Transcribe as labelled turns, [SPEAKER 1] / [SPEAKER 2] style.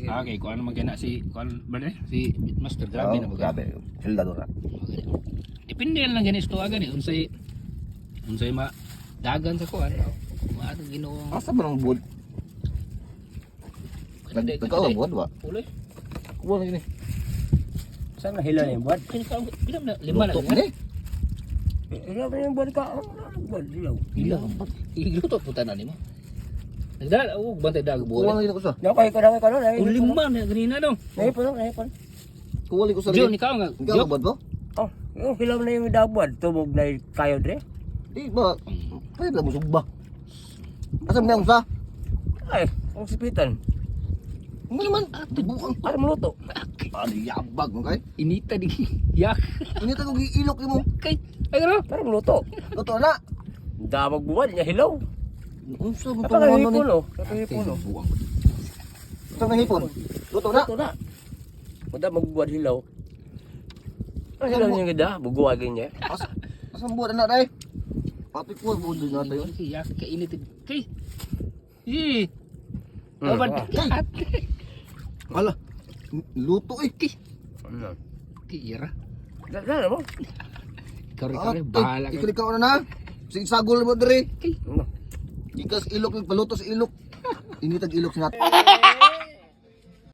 [SPEAKER 1] Okay, kung ano magana si si Master grabe na
[SPEAKER 2] grabe. Sildador na.
[SPEAKER 1] Depende lang ganis to agad unsay dagan sa kuan. Maado Ginoo.
[SPEAKER 2] Asa ba ng bud? Ikaw ang bud ba?
[SPEAKER 1] Uloy.
[SPEAKER 2] Kuha na yun eh.
[SPEAKER 3] Saan na hila na yung buwan?
[SPEAKER 1] Ilan na lima na.
[SPEAKER 3] Hila na yung buwan ka. Buwan, hilaw.
[SPEAKER 1] Ilan. Igluto puta na nimo. Nagdala bantay dag
[SPEAKER 2] Kuha
[SPEAKER 1] buwan.
[SPEAKER 2] na yun ako sa.
[SPEAKER 3] Nakay ko na.
[SPEAKER 1] Lima na ganina no.
[SPEAKER 3] Nahipon.
[SPEAKER 2] Kuha ko sa
[SPEAKER 1] Jo
[SPEAKER 2] rin.
[SPEAKER 1] ni ka nga.
[SPEAKER 2] Ikaw ang bud ba?
[SPEAKER 3] Oh, yung hilaw na yung dabuan. Tumog na yung kayo dre.
[SPEAKER 2] Di ba? Pwede lang mo sugba. Asa mo na yung sa?
[SPEAKER 3] Ay, ang sipitan.
[SPEAKER 2] Ano naman? Bukang.
[SPEAKER 3] Para maluto.
[SPEAKER 2] Ano yabag mo kay?
[SPEAKER 1] Inita di yak.
[SPEAKER 2] Ini tayo giilok mo.
[SPEAKER 1] Kay ay ano?
[SPEAKER 3] Para maluto.
[SPEAKER 2] Totoo na.
[SPEAKER 3] Damag buwan niya hilaw.
[SPEAKER 2] Unsa mo
[SPEAKER 3] Kapag
[SPEAKER 2] tong ano
[SPEAKER 3] hipon
[SPEAKER 2] ni?
[SPEAKER 3] oh. Kapag hipon oh.
[SPEAKER 2] Unsa na hipon? Totoo na.
[SPEAKER 3] Luto na. Mada magbuwan hilaw. Ang hilaw niya ganda. Buguwagin niya.
[SPEAKER 2] Asa mo na dai? Pati ko mo din na tayo.
[SPEAKER 1] Yak kay init kay. Eh. Dapat
[SPEAKER 2] Ala. Luto eh.
[SPEAKER 3] Ano?
[SPEAKER 1] Kira.
[SPEAKER 3] Dala mo.
[SPEAKER 1] Kare bahala ka.
[SPEAKER 2] Ikaw na na. Sige sagol mo dire.
[SPEAKER 3] Ano?
[SPEAKER 2] Ikas ilok paluto sa ilok. Ini tag ilok sa nat.